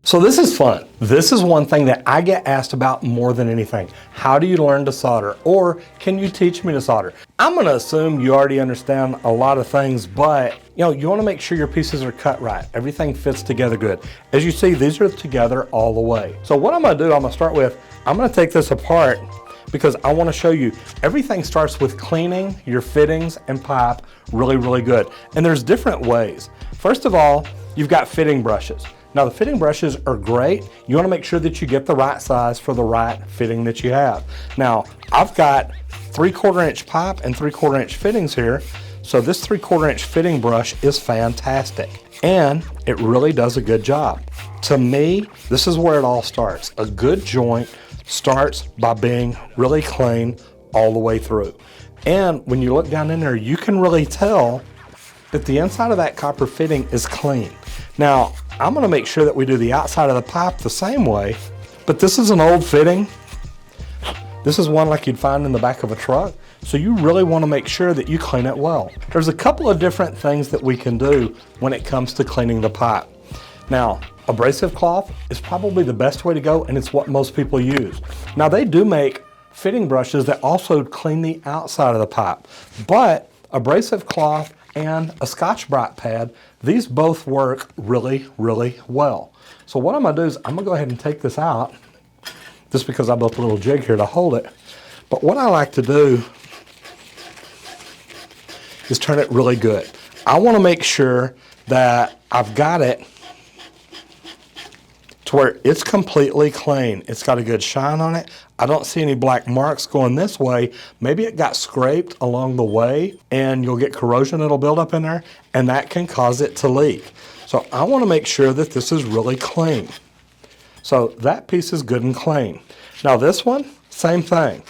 So this is fun. This is one thing that I get asked about more than anything. How do you learn to solder? Or can you teach me to solder? I'm gonna assume you already understand a lot of things, but you wanna make sure your pieces are cut right. Everything fits together good. As you see, these are together all the way. So what I'm gonna do, I'm gonna take this apart because I wanna show you, everything starts with cleaning your fittings and pipe really, really good. And there's different ways. First of all, you've got fitting brushes. Now the fitting brushes are great. You wanna make sure that you get the right size for the right fitting that you have. Now, I've got 3/4 inch pipe and 3/4 inch fittings here. So this 3/4 inch fitting brush is fantastic. And it really does a good job. To me, this is where it all starts. A good joint starts by being really clean all the way through. And when you look down in there, you can really tell that the inside of that copper fitting is clean. Now, I'm gonna make sure that we do the outside of the pipe the same way, but this is an old fitting. This is one like you'd find in the back of a truck. So you really wanna make sure that you clean it well. There's a couple of different things that we can do when it comes to cleaning the pipe. Now, abrasive cloth is probably the best way to go, and it's what most people use. Now they do make fitting brushes that also clean the outside of the pipe, but abrasive cloth and a Scotch-Brite pad, these both work really, really well. So what I'm gonna do is I'm gonna go ahead and take this out, just because I built a little jig here to hold it. But what I like to do is turn it really good. I wanna make sure that I've got it to where it's completely clean. It's got a good shine on it. I don't see any black marks going this way. Maybe it got scraped along the way and you'll get corrosion that'll build up in there and that can cause it to leak. So I wanna make sure that this is really clean. So that piece is good and clean. Now this one, same thing.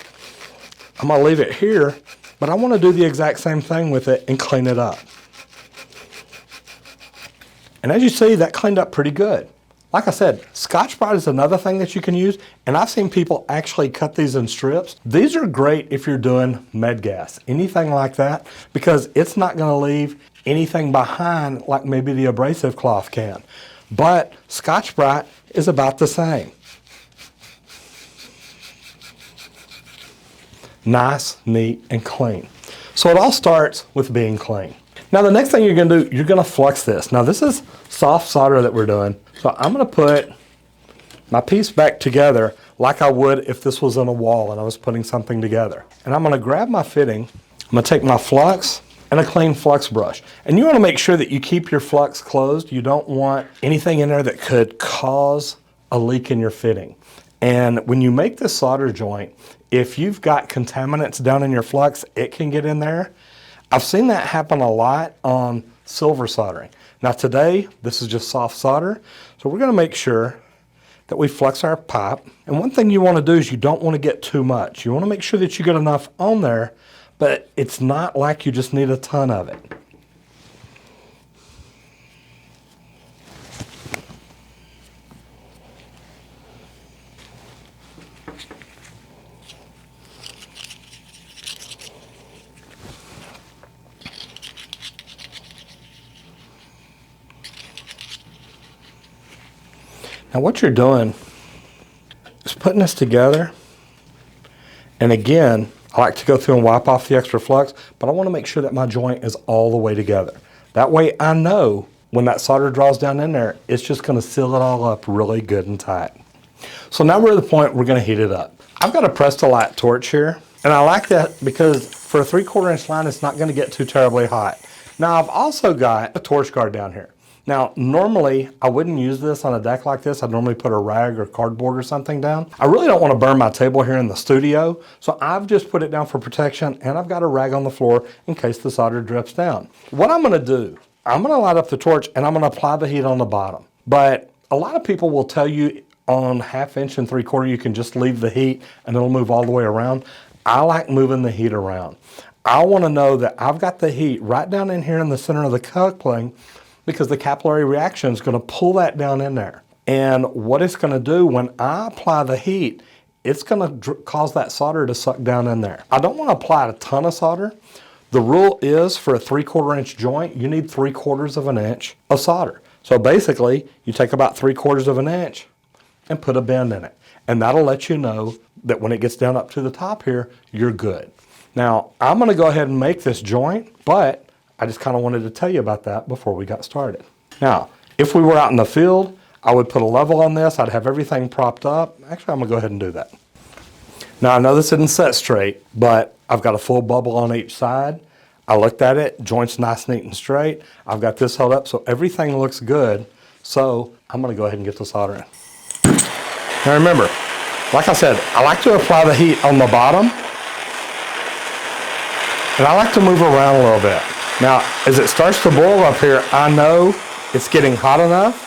I'm gonna leave it here, but I wanna do the exact same thing with it and clean it up. And as you see, that cleaned up pretty good. Like I said, Scotch-Brite is another thing that you can use, and I've seen people actually cut these in strips. These are great if you're doing med gas, anything like that, because it's not gonna leave anything behind like maybe the abrasive cloth can. But Scotch-Brite is about the same. Nice, neat, and clean. So it all starts with being clean. Now the next thing you're gonna do, you're gonna flux this. Now this is soft solder that we're doing. So I'm gonna put my piece back together like I would if this was on a wall and I was putting something together. And I'm gonna grab my fitting, I'm gonna take my flux and a clean flux brush. And you wanna make sure that you keep your flux closed. You don't want anything in there that could cause a leak in your fitting. And when you make this solder joint, if you've got contaminants down in your flux, it can get in there. I've seen that happen a lot on silver soldering. Now today, this is just soft solder, so we're gonna make sure that we flux our pipe. And one thing you wanna do is you don't wanna get too much. You wanna make sure that you get enough on there, but it's not like you just need a ton of it. Now what you're doing is putting this together, and again, I like to go through and wipe off the extra flux, but I want to make sure that my joint is all the way together. That way I know when that solder draws down in there, it's just going to seal it all up really good and tight. So now we're at the point we're going to heat it up. I've got a Prestolite torch here, and I like that because for a 3/4 inch line, it's not going to get too terribly hot. Now I've also got a torch guard down here. Now, normally, I wouldn't use this on a deck like this. I'd normally put a rag or cardboard or something down. I really don't want to burn my table here in the studio, so I've just put it down for protection, and I've got a rag on the floor in case the solder drips down. What I'm gonna do, I'm gonna light up the torch, and I'm gonna apply the heat on the bottom. But a lot of people will tell you on 1/2 inch and 3/4, you can just leave the heat, and it'll move all the way around. I like moving the heat around. I wanna know that I've got the heat right down in here in the center of the coupling, because the capillary reaction is gonna pull that down in there. And what it's gonna do when I apply the heat, it's gonna cause that solder to suck down in there. I don't wanna apply a ton of solder. The rule is for a 3/4 inch joint, you need 3/4 of an inch of solder. So basically, you take about 3/4 of an inch and put a bend in it. And that'll let you know that when it gets down up to the top here, you're good. Now, I'm gonna go ahead and make this joint, but I just kind of wanted to tell you about that before we got started. Now, if we were out in the field, I would put a level on this. I'd have everything propped up. Actually, I'm gonna go ahead and do that. Now, I know this isn't set straight, but I've got a full bubble on each side. I looked at it, joint's nice, neat, and straight. I've got this held up, so everything looks good. So I'm gonna go ahead and get the solder in. Now remember, like I said, I like to apply the heat on the bottom, and I like to move around a little bit. Now, as it starts to boil up here, I know it's getting hot enough.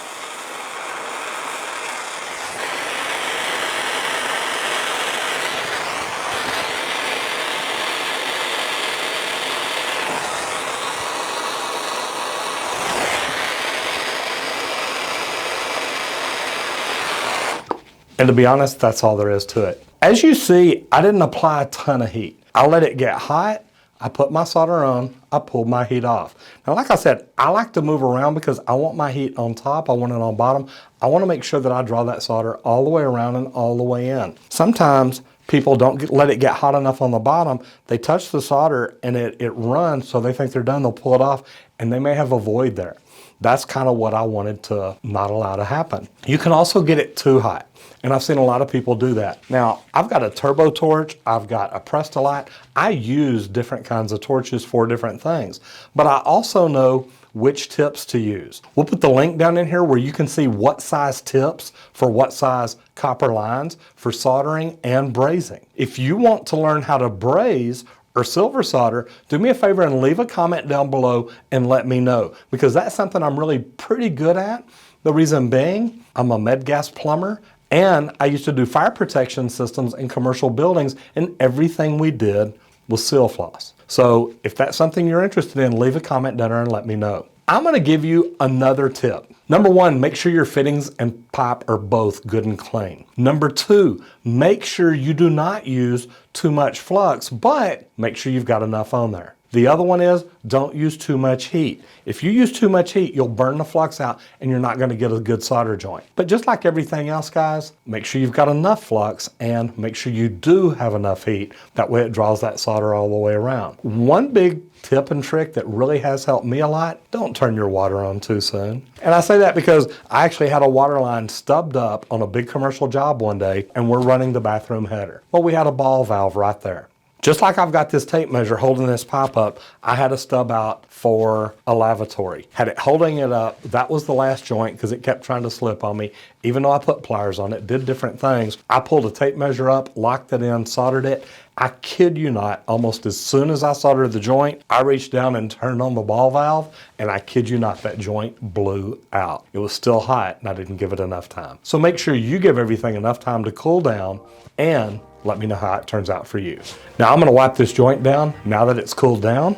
And to be honest, that's all there is to it. As you see, I didn't apply a ton of heat. I let it get hot, I put my solder on, I pulled my heat off. Now, like I said, I like to move around because I want my heat on top, I want it on bottom. I want to make sure that I draw that solder all the way around and all the way in. Sometimes people don't let it get hot enough on the bottom. They touch the solder and it runs, so they think they're done, they'll pull it off, and they may have a void there. That's kind of what I wanted to not allow to happen. You can also get it too hot, and I've seen a lot of people do that. Now, I've got a turbo torch, I've got a Prestolite. I use different kinds of torches for different things, but I also know which tips to use. We'll put the link down in here where you can see what size tips for what size copper lines for soldering and brazing. If you want to learn how to braze or silver solder, do me a favor and leave a comment down below and let me know, because that's something I'm really pretty good at. The reason being, I'm a med gas plumber, and I used to do fire protection systems in commercial buildings, and everything we did was seal floss. So if that's something you're interested in, leave a comment down there and let me know. I'm gonna give you another tip. Number one, make sure your fittings and pipe are both good and clean. Number two, make sure you do not use too much flux, but make sure you've got enough on there. The other one is, don't use too much heat. If you use too much heat, you'll burn the flux out and you're not gonna get a good solder joint. But just like everything else, guys, make sure you've got enough flux and make sure you do have enough heat. That way it draws that solder all the way around. One big tip and trick that really has helped me a lot, don't turn your water on too soon. And I say that because I actually had a water line stubbed up on a big commercial job one day, and we're running the bathroom header. Well, we had a ball valve right there. Just like I've got this tape measure holding this pipe up, I had a stub out for a lavatory. Had it holding it up, that was the last joint because it kept trying to slip on me. Even though I put pliers on it, did different things, I pulled a tape measure up, locked it in, soldered it. I kid you not, almost as soon as I soldered the joint, I reached down and turned on the ball valve, and I kid you not, that joint blew out. It was still hot, and I didn't give it enough time. So make sure you give everything enough time to cool down, and let me know how it turns out for you. Now I'm gonna wipe this joint down now that it's cooled down.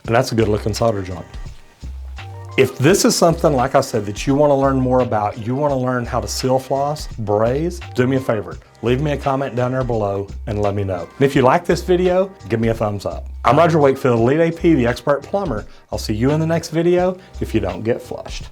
And that's a good looking solder joint. If this is something, like I said, that you wanna learn more about, you wanna learn how to seal floss, braze, do me a favor. Leave me a comment down there below and let me know. And if you like this video, give me a thumbs up. I'm Roger Wakefield, Lead AP, the Expert Plumber. I'll see you in the next video if you don't get flushed.